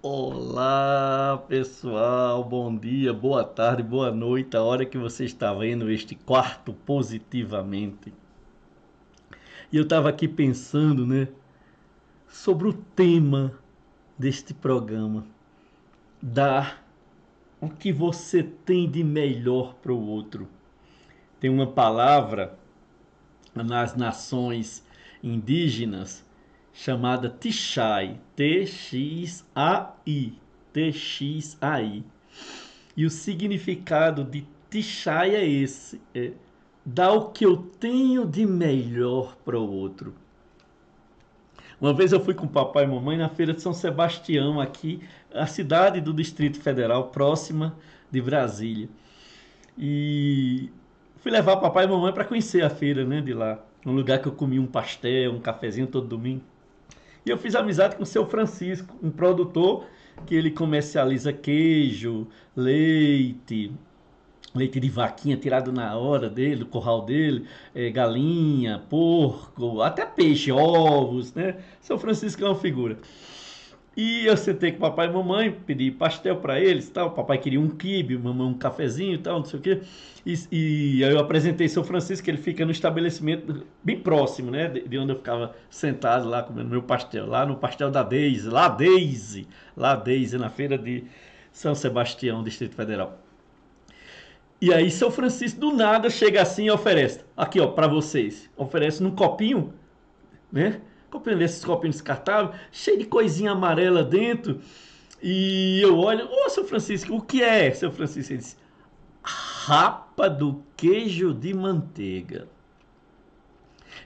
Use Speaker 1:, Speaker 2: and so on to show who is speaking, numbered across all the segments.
Speaker 1: Olá, pessoal. Bom dia, boa tarde, boa noite. A hora que você está vendo este quarto positivamente. E eu estava aqui pensando, né, sobre o tema deste programa, dar o que você tem de melhor para o outro. Tem uma palavra nas nações indígenas chamada Tixai, T-X-A-I, T-X-A-I. E o significado de Tixai é esse: dar o que eu tenho de melhor para o outro. Uma vez eu fui com o papai e mamãe na feira de São Sebastião, aqui, a cidade do Distrito Federal, próxima de Brasília. E fui levar papai e mamãe para conhecer a feira, né, de lá. Um lugar que eu comi um pastel, um cafezinho todo domingo. E eu fiz amizade com o seu Francisco, um produtor que ele comercializa queijo, leite, leite de vaquinha tirado na hora dele, do curral dele, galinha, porco, até peixe, ovos, né? São Francisco é uma figura. E eu sentei com o papai e mamãe, pedi pastel para eles, tal. O papai queria um quibe, mamãe um cafezinho e tal, não sei o quê. E aí eu apresentei São Francisco, que ele fica no estabelecimento bem próximo, né, de onde eu ficava sentado lá comendo meu pastel, lá no pastel da Daisy, lá Daisy, na feira de São Sebastião, Distrito Federal. E aí São Francisco do nada chega assim e oferece, aqui ó, para vocês, oferece num copinho, né? Copinho desses copinhos descartáveis, cheio de coisinha amarela dentro. E eu olho, ô seu Francisco, o que é, seu Francisco? Ele disse, rapa do queijo de manteiga.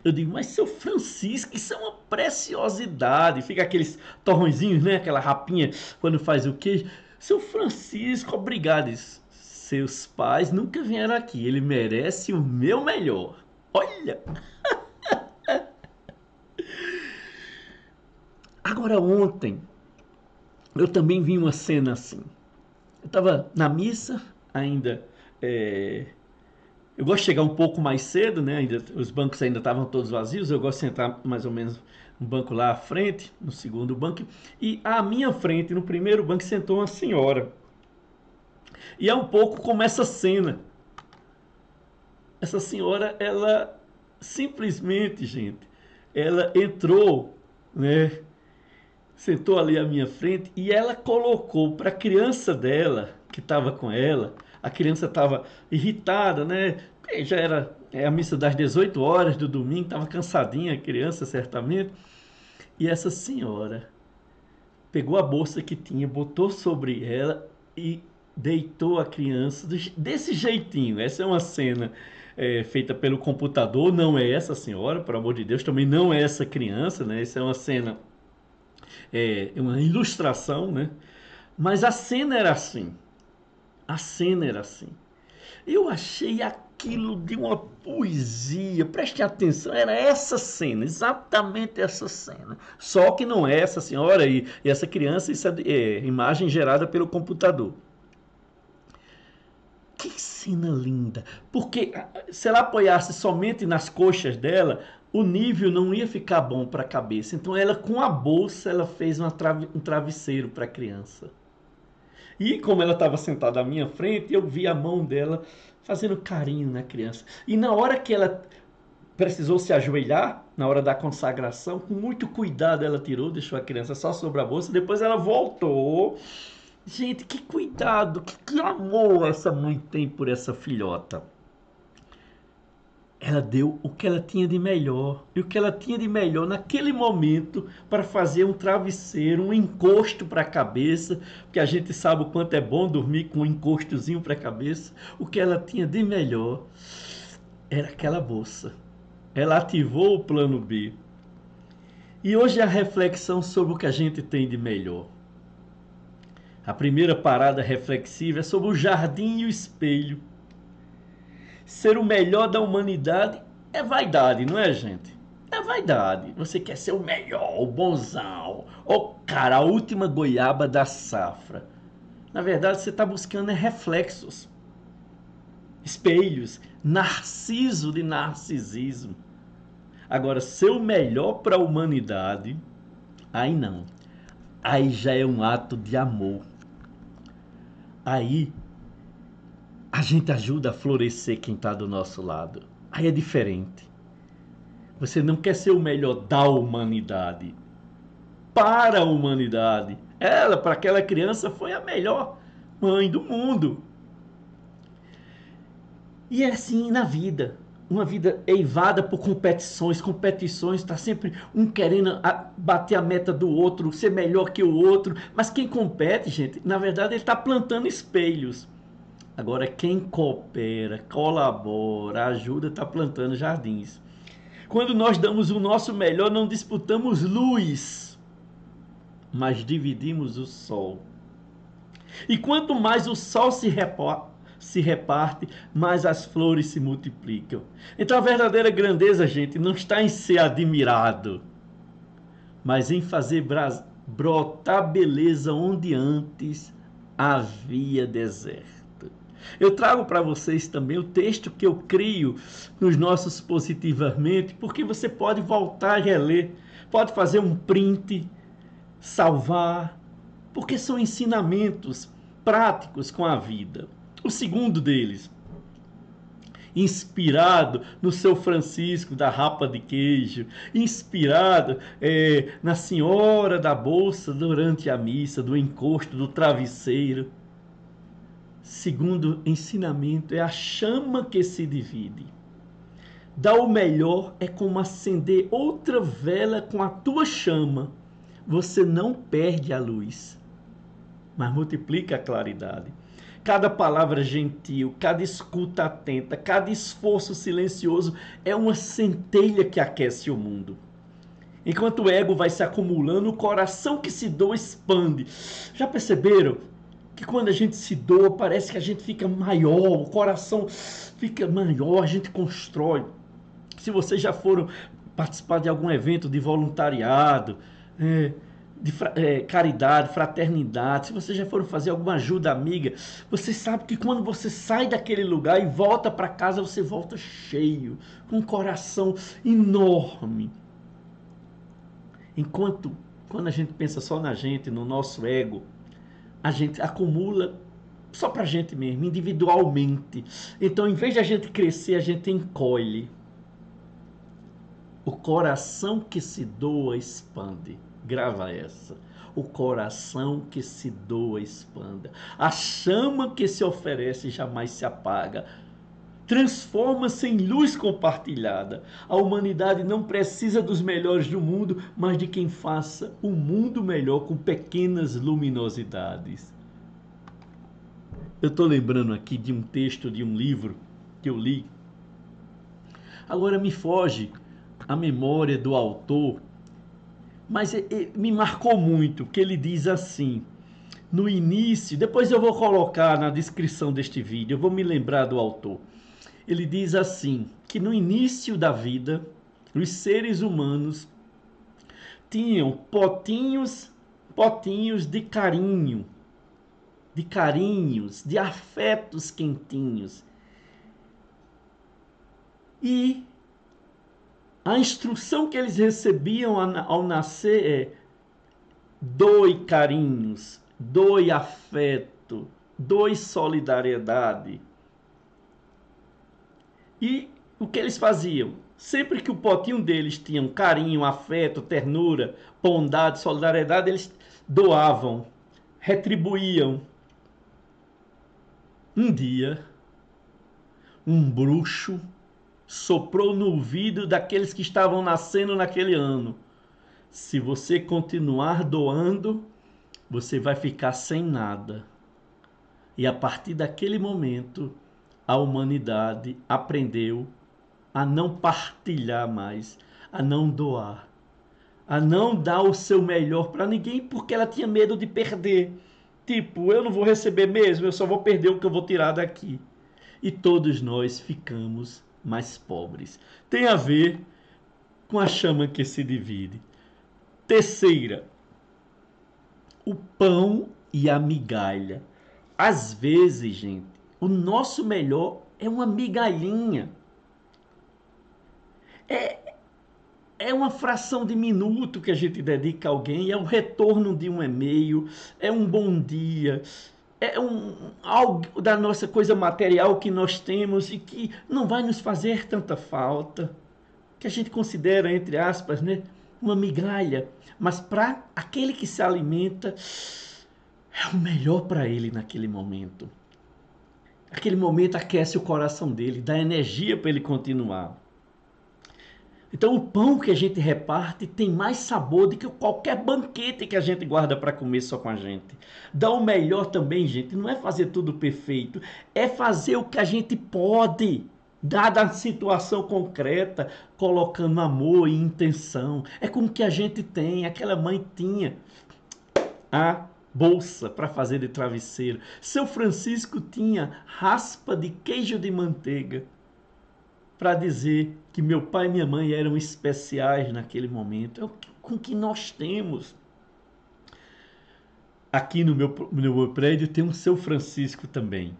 Speaker 1: Eu digo, mas seu Francisco, isso é uma preciosidade. Fica aqueles torrõezinhos, né? Aquela rapinha quando faz o queijo. Seu Francisco, obrigado. Seus pais nunca vieram aqui. Ele merece o meu melhor. Olha! Agora ontem, eu também vi uma cena assim. Eu estava na missa, ainda. Eu gosto de chegar um pouco mais cedo, né? Ainda, os bancos ainda estavam todos vazios. Eu gosto de sentar mais ou menos no banco lá à frente, no segundo banco. E à minha frente, no primeiro banco, sentou uma senhora. E é um pouco como essa cena. Essa senhora, ela simplesmente, gente, ela entrou, né? Sentou ali à minha frente e ela colocou para a criança dela, que estava com ela, a criança estava irritada, né? Já era a missa das 18 horas do domingo, estava cansadinha a criança, certamente. E essa senhora pegou a bolsa que tinha, botou sobre ela e deitou a criança desse jeitinho. Essa é uma cena feita pelo computador, não é essa senhora, pelo amor de Deus, também não é essa criança, né? Essa é uma cena, uma ilustração, né? Mas a cena era assim. A cena era assim. Eu achei aquilo de uma poesia. Preste atenção, era essa cena, exatamente essa cena. Só que não é essa senhora e essa criança, isso é imagem gerada pelo computador. Que cena linda! Porque se ela apoiasse somente nas coxas dela, o nível não ia ficar bom para a cabeça. Então ela, com a bolsa, ela fez um travesseiro para a criança. E como ela estava sentada à minha frente, eu vi a mão dela fazendo carinho na criança. E na hora que ela precisou se ajoelhar, na hora da consagração, com muito cuidado ela tirou, deixou a criança só sobre a bolsa, depois ela voltou. Gente, que cuidado, que amor essa mãe tem por essa filhota. Ela deu o que ela tinha de melhor. E o que ela tinha de melhor naquele momento para fazer um travesseiro, um encosto para a cabeça, porque a gente sabe o quanto é bom dormir com um encostozinho para a cabeça. O que ela tinha de melhor era aquela bolsa. Ela ativou o plano B. E hoje a reflexão sobre o que a gente tem de melhor. A primeira parada reflexiva é sobre o jardim e o espelho. Ser o melhor da humanidade é vaidade, não é, gente? É vaidade. Você quer ser o melhor, o bonzão, o cara, a última goiaba da safra. Na verdade, você está buscando reflexos, espelhos, narciso de narcisismo. Agora, ser o melhor para a humanidade, aí não. aí já é um ato de amor. Aí a gente ajuda a florescer quem está do nosso lado. Aí é diferente. Você não quer ser o melhor da humanidade, para a humanidade. Ela, para aquela criança, foi a melhor mãe do mundo. E é assim na vida. Uma vida eivada por competições, está sempre um querendo bater a meta do outro, ser melhor que o outro. Mas quem compete, gente, na verdade ele está plantando espelhos. Agora quem coopera, colabora, ajuda, está plantando jardins. Quando nós damos o nosso melhor, não disputamos luz, mas dividimos o sol. E quanto mais o sol se reparte, mais as flores se multiplicam. Então a verdadeira grandeza, gente, não está em ser admirado, mas em fazer brotar beleza onde antes havia deserto. Eu trago para vocês também o texto que eu crio nos nossos Positivamente, porque você pode voltar e reler, pode fazer um print, salvar, porque são ensinamentos práticos com a vida. O segundo deles, inspirado no seu Francisco da Rapa de Queijo, inspirado na Senhora da Bolsa durante a missa, do encosto do travesseiro. Segundo ensinamento é a chama que se divide. Dar o melhor é como acender outra vela com a tua chama. Você não perde a luz, mas multiplica a claridade. Cada palavra gentil, cada escuta atenta, cada esforço silencioso é uma centelha que aquece o mundo. Enquanto o ego vai se acumulando, o coração que se doa expande. Já perceberam que quando a gente se doa, parece que a gente fica maior, o coração fica maior, a gente constrói. Se vocês já foram participar de algum evento de voluntariado, de caridade, fraternidade, se vocês já foram fazer alguma ajuda amiga, você sabe que quando você sai daquele lugar e volta para casa, você volta cheio, com um coração enorme. Enquanto, quando a gente pensa só na gente, no nosso ego, a gente acumula só pra gente mesmo, individualmente. Então, em vez de a gente crescer, a gente encolhe. O coração que se doa expande. Grava essa. O coração que se doa expanda. A chama que se oferece jamais se apaga. Transforma-se em luz compartilhada. A humanidade não precisa dos melhores do mundo, mas de quem faça o mundo melhor com pequenas luminosidades. Eu estou lembrando aqui de um texto de um livro que eu li. Agora me foge a memória do autor, mas me marcou muito, que ele diz assim, no início, depois eu vou colocar na descrição deste vídeo, eu vou me lembrar do autor. Ele diz assim, que no início da vida, os seres humanos tinham potinhos de carinho, de carinhos, de afetos quentinhos. E a instrução que eles recebiam ao nascer é: doe carinhos, doe afeto, doe solidariedade. E o que eles faziam? Sempre que o potinho deles tinha carinho, afeto, ternura, bondade, solidariedade, eles doavam, retribuíam. Um dia, um bruxo soprou no ouvido daqueles que estavam nascendo naquele ano: se você continuar doando, você vai ficar sem nada. E a partir daquele momento, a humanidade aprendeu a não partilhar mais, a não doar, a não dar o seu melhor para ninguém, porque ela tinha medo de perder. Tipo, eu não vou receber mesmo, eu só vou perder o que eu vou tirar daqui. E todos nós ficamos mais pobres. Tem a ver com a chama que se divide. Terceira, o pão e a migalha. Às vezes, gente, o nosso melhor é uma migalhinha. É uma fração de minuto que a gente dedica a alguém, é o retorno de um e-mail, é um bom dia, é algo da nossa coisa material que nós temos e que não vai nos fazer tanta falta, que a gente considera, entre aspas, né, uma migalha, mas para aquele que se alimenta, é o melhor para ele naquele momento. Aquele momento aquece o coração dele, dá energia para ele continuar. Então o pão que a gente reparte tem mais sabor do que qualquer banquete que a gente guarda para comer só com a gente. Dá o melhor também, gente, não é fazer tudo perfeito, é fazer o que a gente pode, dada a situação concreta, colocando amor e intenção. É como que a gente tem, aquela mãe tinha a bolsa para fazer de travesseiro. Seu Francisco tinha raspa de queijo de manteiga para dizer que meu pai e minha mãe eram especiais naquele momento. É o com que nós temos. Aqui no meu prédio tem um Seu Francisco também.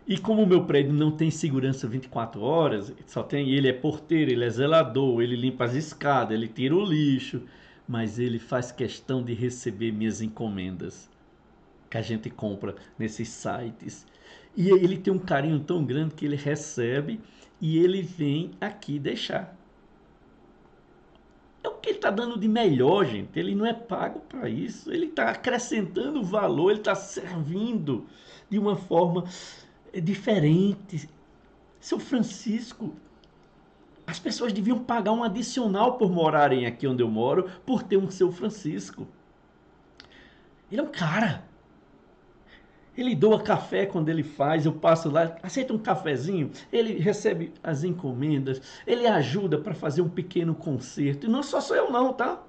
Speaker 1: E como o meu prédio não tem segurança 24 horas, só tem ele é porteiro, ele é zelador, ele limpa as escadas, ele tira o lixo, mas ele faz questão de receber minhas encomendas que a gente compra nesses sites. E ele tem um carinho tão grande que ele recebe e ele vem aqui deixar. É o que ele está dando de melhor, gente. Ele não é pago para isso. Ele está acrescentando valor, ele está servindo de uma forma diferente. Seu Francisco, as pessoas deviam pagar um adicional por morarem aqui onde eu moro, por ter um Seu Francisco. Ele é um cara. Ele doa café quando ele faz, eu passo lá, aceita um cafezinho, ele recebe as encomendas, ele ajuda para fazer um pequeno concerto. E não só sou eu não, tá?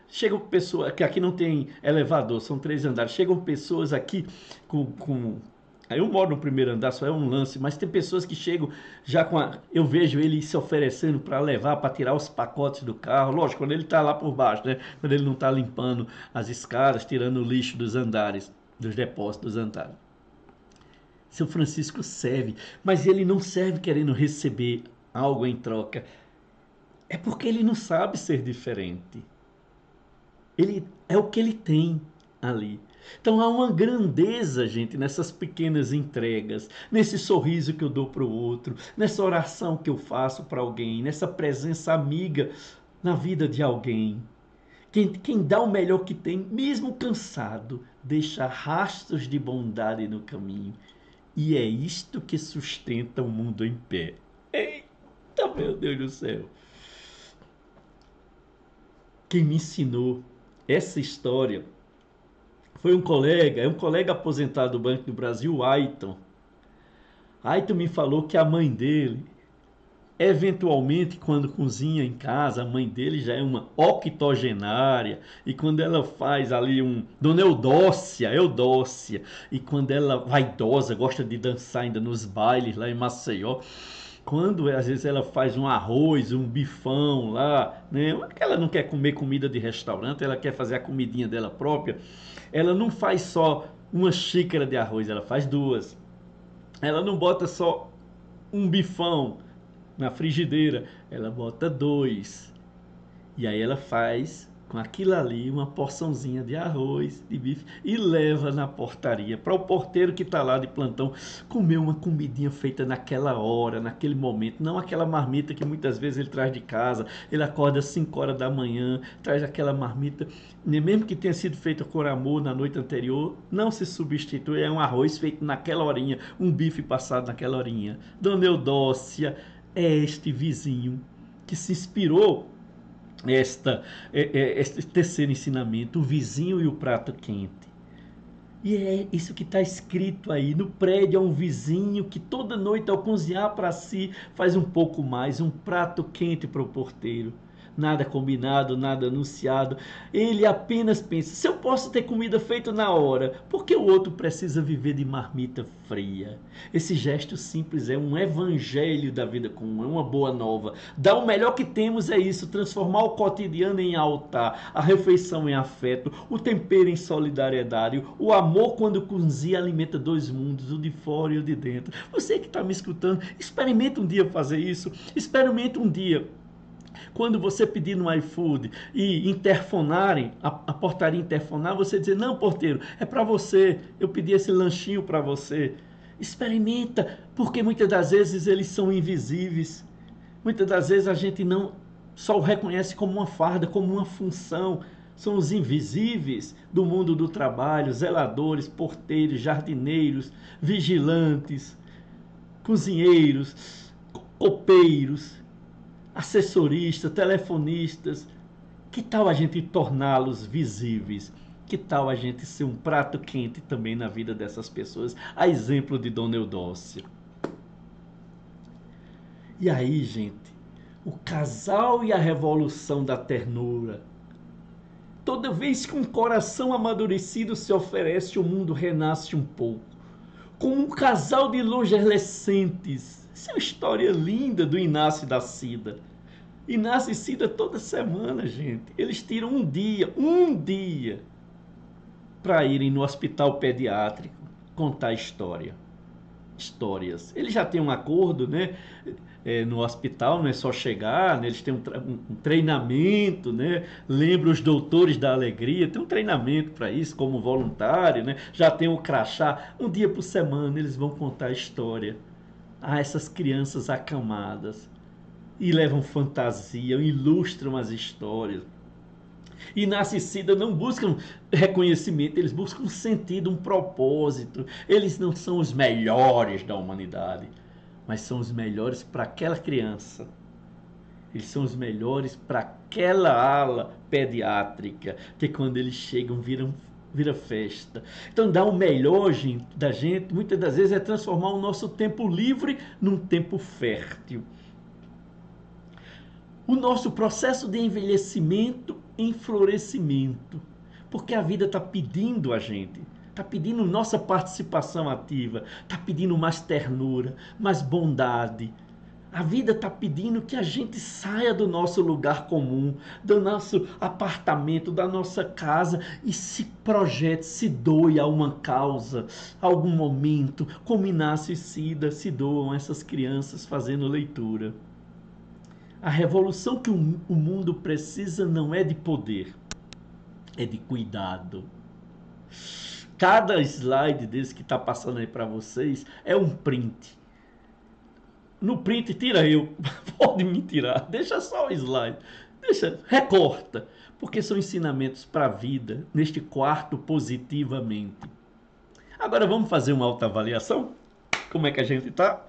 Speaker 1: Chegam pessoas, que aqui não tem elevador, são 3 andares, chegam pessoas aqui com eu moro no primeiro andar, só é um lance, mas tem pessoas que chegam já com eu vejo ele se oferecendo para levar, para tirar os pacotes do carro. Lógico, quando ele está lá por baixo, né? Quando ele não está limpando as escadas, tirando o lixo dos andares, dos depósitos dos andares. Seu Francisco serve, mas ele não serve querendo receber algo em troca. É porque ele não sabe ser diferente. Ele é o que ele tem ali. Então há uma grandeza, gente, nessas pequenas entregas, nesse sorriso que eu dou para o outro, nessa oração que eu faço para alguém, nessa presença amiga na vida de alguém. Quem dá o melhor que tem, mesmo cansado, deixa rastros de bondade no caminho. E é isto que sustenta o mundo em pé. Eita, meu Deus do céu! Quem me ensinou essa história foi é um colega aposentado do Banco do Brasil, Aiton. Aiton me falou que a mãe dele, eventualmente, quando cozinha em casa, a mãe dele já é uma octogenária, e quando ela faz ali Dona Eudócia, e quando ela vaidosa, gosta de dançar ainda nos bailes lá em Maceió, quando às vezes ela faz um arroz, um bifão lá, né? Ela não quer comer comida de restaurante, ela quer fazer a comidinha dela própria. Ela não faz só uma xícara de arroz, ela faz 2. Ela não bota só um bifão na frigideira, ela bota 2. E aí ela faz com aquilo ali uma porçãozinha de arroz, de bife e leva na portaria para o porteiro que está lá de plantão comer uma comidinha feita naquela hora, naquele momento, não aquela marmita que muitas vezes ele traz de casa. Ele acorda às 5 horas da manhã, traz aquela marmita, mesmo que tenha sido feita com amor na noite anterior, não se substitui, é um arroz feito naquela horinha, um bife passado naquela horinha. Dona Eudócia é este vizinho que se inspirou este terceiro ensinamento, o vizinho e o prato quente. E é isso que está escrito aí. No prédio há um vizinho que toda noite, ao cozinhar para si, faz um pouco mais, um prato quente para o porteiro. Nada combinado, nada anunciado. Ele apenas pensa: se eu posso ter comida feita na hora, por que o outro precisa viver de marmita fria? Esse gesto simples é um evangelho da vida comum, é uma boa nova. Dar o melhor que temos é isso: transformar o cotidiano em altar, a refeição em afeto, o tempero em solidariedade, o amor quando cozinha alimenta 2 mundos, o de fora e o de dentro. Você que está me escutando, experimenta um dia fazer isso, experimenta um dia Quando você pedir no iFood e interfonarem, a portaria interfonar, você dizer, não, porteiro, é para você, eu pedi esse lanchinho para você. Experimenta, porque muitas das vezes eles são invisíveis. Muitas das vezes a gente não só o reconhece como uma farda, como uma função. São os invisíveis do mundo do trabalho, zeladores, porteiros, jardineiros, vigilantes, cozinheiros, copeiros, assessoristas, telefonistas. Que tal a gente torná-los visíveis? Que tal a gente ser um prato quente também na vida dessas pessoas? A exemplo de Dona Eudócia. E aí, gente, o casal e a revolução da ternura. Toda vez que um coração amadurecido se oferece, o mundo renasce um pouco. Como um casal de longescentes. Essa é uma história linda do Inácio e da Cida. Inácio e Cida toda semana, gente. Eles tiram um dia, para irem no hospital pediátrico contar histórias. Eles já têm um acordo, né? No hospital, não é só chegar, né? Eles têm um treinamento, né? Lembra os doutores da alegria, tem um treinamento para isso, como voluntário, né? Já tem o crachá. Um dia por semana eles vão contar a história a essas crianças acamadas e levam fantasia, ilustram as histórias. E Inácio e Cida não buscam reconhecimento, eles buscam um sentido, um propósito. Eles não são os melhores da humanidade, mas são os melhores para aquela criança. Eles são os melhores para aquela ala pediátrica, que quando eles chegam vira festa. Então dar o melhor, gente, da gente, muitas das vezes é transformar o nosso tempo livre num tempo fértil. O nosso processo de envelhecimento em florescimento, porque a vida está pedindo a gente, está pedindo nossa participação ativa, está pedindo mais ternura, mais bondade. A vida está pedindo que a gente saia do nosso lugar comum, do nosso apartamento, da nossa casa e se projete, se doe a uma causa, a algum momento, como Inácio e Cida se doam essas crianças fazendo leitura. A revolução que o mundo precisa não é de poder, é de cuidado. Cada slide desse que está passando aí para vocês é um print. No print tira eu, pode me tirar, deixa só o slide, recorta, porque são ensinamentos para a vida, neste quarto positivamente. Agora vamos fazer uma autoavaliação? Como é que a gente está?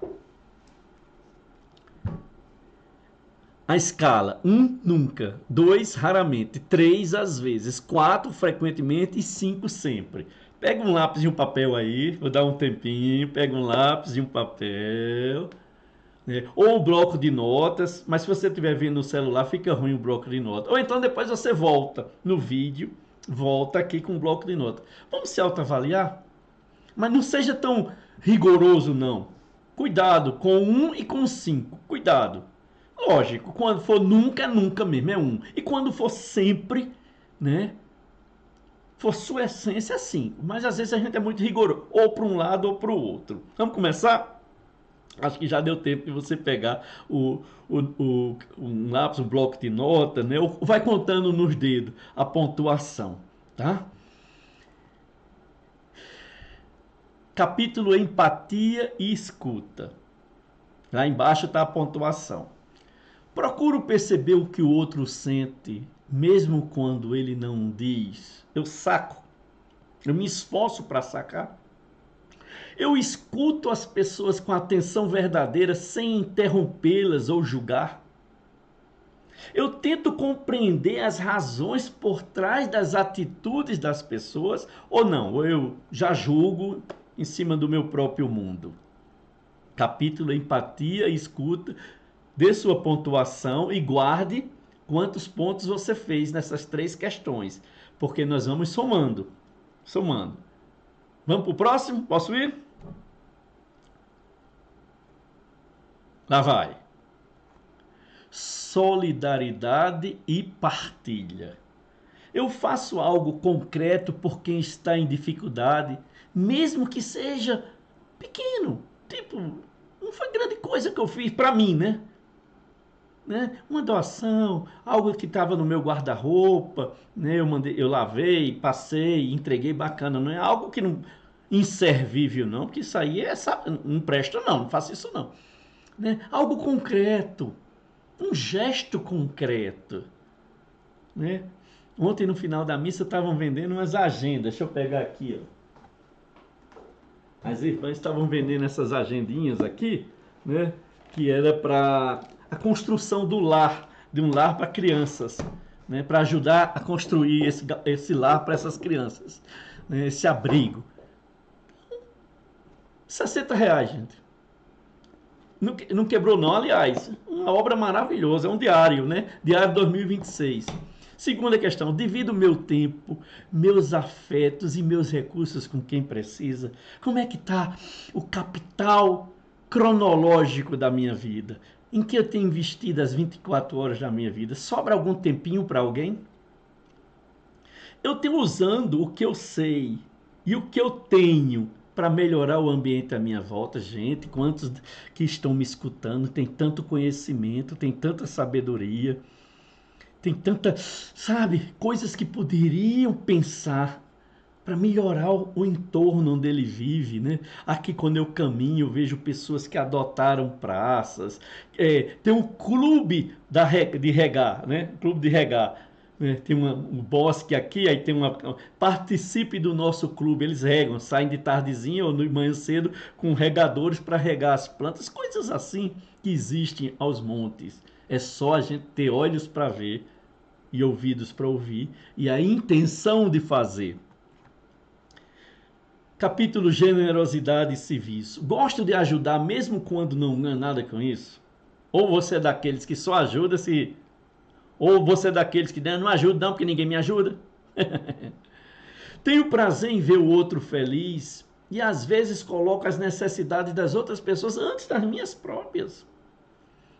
Speaker 1: A escala: 1, nunca. 2, raramente. 3, às vezes. 4, frequentemente. E 5, sempre. Pega um lápis e um papel aí. Vou dar um tempinho. Pega um lápis e um papel. Né? Ou um bloco de notas. Mas se você estiver vendo no celular, fica ruim o bloco de notas. Ou então depois você volta no vídeo. Volta aqui com o bloco de notas. Vamos se autoavaliar? Mas não seja tão rigoroso, não. Cuidado com 1 e com 5. Cuidado. Lógico, quando for nunca, nunca mesmo, é 1. E quando for sempre, né? For sua essência, 5. Mas às vezes a gente é muito rigoroso, ou para um lado ou para o outro. Vamos começar? Acho que já deu tempo de você pegar um lápis, um bloco de nota, né? Ou vai contando nos dedos a pontuação, tá? Capítulo Empatia e Escuta. Lá embaixo está a pontuação. Procuro perceber o que o outro sente, mesmo quando ele não diz. Eu saco. Eu me esforço para sacar. Eu escuto as pessoas com atenção verdadeira, sem interrompê-las ou julgar. Eu tento compreender as razões por trás das atitudes das pessoas, ou não, ou eu já julgo em cima do meu próprio mundo. Capítulo Empatia e Escuta. Dê sua pontuação e guarde quantos pontos você fez nessas 3 questões, porque nós vamos somando. Vamos para o próximo? Posso ir? Lá vai. Solidariedade e partilha. Eu faço algo concreto por quem está em dificuldade, mesmo que seja pequeno. Tipo, não foi grande coisa que eu fiz para mim, né? né? Uma doação, algo que estava no meu guarda-roupa, né? Eu lavei, passei, entreguei, bacana, não é algo que não inservível não, porque isso aí não presta não faça isso não, né? Algo concreto, um gesto concreto, né? Ontem no final da missa estavam vendendo umas agendas, deixa eu pegar aqui, ó. As irmãs estavam vendendo essas agendinhas aqui, né? Que era para a construção do lar, de um lar para crianças, né? Para ajudar a construir esse lar para essas crianças, né? Esse abrigo. R$ 60, gente. Não quebrou não, aliás. Uma obra maravilhosa, é um diário, né? Diário 2026. Segunda questão, divido meu tempo, meus afetos e meus recursos com quem precisa. Como é que está o capital cronológico da minha vida? Em que eu tenho investido as 24 horas da minha vida? Sobra algum tempinho para alguém? Eu tenho usando o que eu sei e o que eu tenho para melhorar o ambiente à minha volta. Gente, quantos que estão me escutando tem tanto conhecimento, tem tanta sabedoria, tem tanta, sabe, coisas que poderiam pensar para melhorar o entorno onde ele vive, né? Aqui quando eu caminho, eu vejo pessoas que adotaram praças, tem um clube de regar, né? Clube de regar. Né? Tem um bosque aqui, aí tem participe do nosso clube, eles regam, saem de tardezinha ou de manhã cedo com regadores para regar as plantas, coisas assim que existem aos montes. É só a gente ter olhos para ver e ouvidos para ouvir e a intenção de fazer. Capítulo Generosidade e Serviço. Gosto de ajudar mesmo quando não ganho nada com isso? Ou você é daqueles que só ajuda se... Ou você é daqueles que não ajuda não porque ninguém me ajuda? Tenho prazer em ver o outro feliz e às vezes coloco as necessidades das outras pessoas antes das minhas próprias.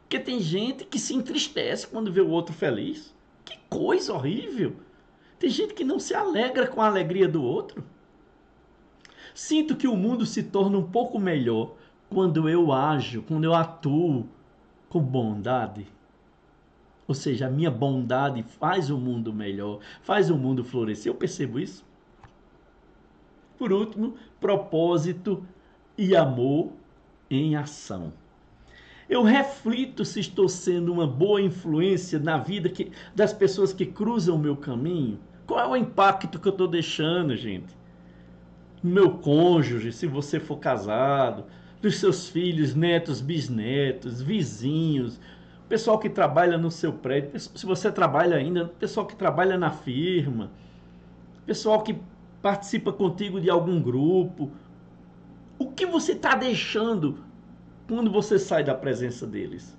Speaker 1: Porque tem gente que se entristece quando vê o outro feliz. Que coisa horrível! Tem gente que não se alegra com a alegria do outro. Sinto que o mundo se torna um pouco melhor quando eu ajo, quando eu atuo com bondade. Ou seja, a minha bondade faz o mundo melhor, faz o mundo florescer. Eu percebo isso. Por último, propósito e amor em ação. Eu reflito se estou sendo uma boa influência na vida das pessoas que cruzam o meu caminho. Qual é o impacto que eu estou deixando, gente? Meu cônjuge, se você for casado, dos seus filhos, netos, bisnetos, vizinhos, pessoal que trabalha no seu prédio, se você trabalha ainda, pessoal que trabalha na firma, pessoal que participa contigo de algum grupo. O que você está deixando quando você sai da presença deles?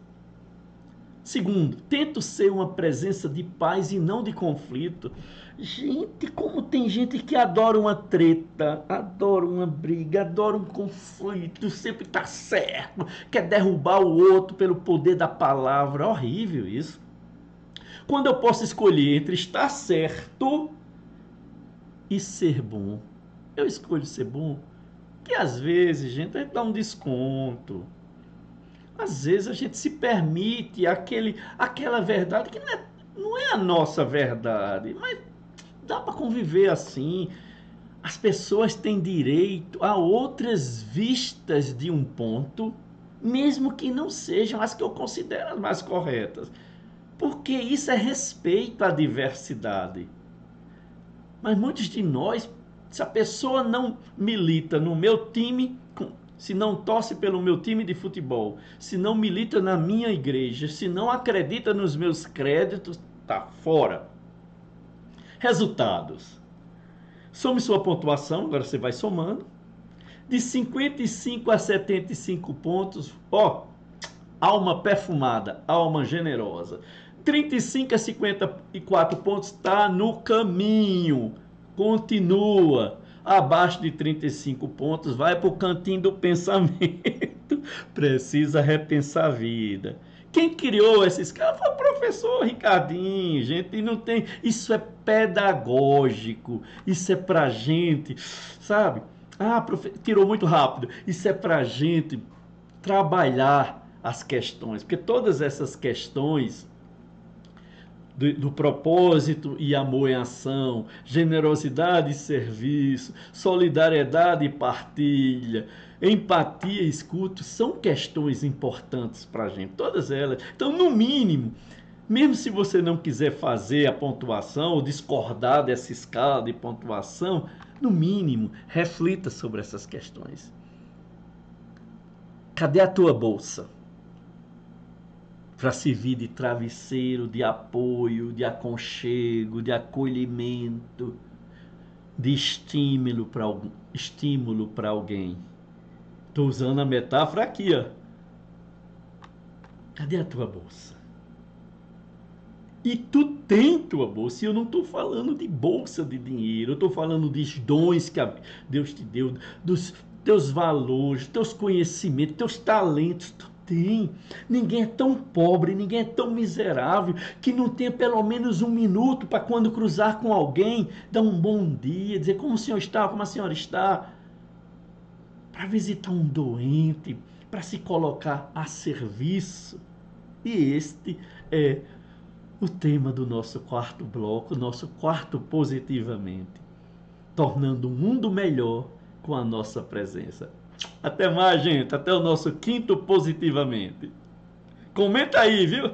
Speaker 1: Segundo, tento ser uma presença de paz e não de conflito. Gente, como tem gente que adora uma treta, adora uma briga, adora um conflito, sempre tá certo, quer derrubar o outro pelo poder da palavra. Horrível isso. Quando eu posso escolher entre estar certo e ser bom, eu escolho ser bom. Que às vezes, gente, a gente dá um desconto. Às vezes a gente se permite aquela verdade que não é a nossa verdade, mas dá para conviver assim. As pessoas têm direito a outras vistas de um ponto, mesmo que não sejam as que eu considero as mais corretas, porque isso é respeito à diversidade. Mas muitos de nós, se a pessoa não milita no meu time, se não torce pelo meu time de futebol, se não milita na minha igreja, se não acredita nos meus créditos, tá fora. Resultados. Some sua pontuação, agora você vai somando. De 55 a 75 pontos, ó, alma perfumada, alma generosa. 35 a 54 pontos, está no caminho, continua. Abaixo de 35 pontos, vai para o cantinho do pensamento. Precisa repensar a vida. Quem criou esses caras foi o professor Ricardinho, gente, e não tem... Isso é pedagógico, isso é pra gente, sabe? Tirou muito rápido. Isso é pra gente trabalhar as questões, porque todas essas questões do propósito e amor em ação, generosidade e serviço, solidariedade e partilha, empatia e escuta, são questões importantes para a gente, todas elas. Então, no mínimo, mesmo se você não quiser fazer a pontuação ou discordar dessa escala de pontuação, no mínimo, reflita sobre essas questões. Cadê a tua bolsa? Para servir de travesseiro, de apoio, de aconchego, de acolhimento, de estímulo para alguém. Estou usando a metáfora aqui, ó. Cadê a tua bolsa? E tu tem tua bolsa. E eu não estou falando de bolsa de dinheiro. Eu estou falando dos dons que Deus te deu, dos teus valores, teus conhecimentos, teus talentos. Tu tem. Ninguém é tão pobre, ninguém é tão miserável que não tenha pelo menos um minuto para quando cruzar com alguém, dar um bom dia, dizer como o senhor está, como a senhora está. Para visitar um doente, para se colocar a serviço. E este é o tema do nosso quarto bloco, nosso quarto positivamente, tornando o mundo melhor com a nossa presença. Até mais, gente, até o nosso quinto positivamente. Comenta aí, viu?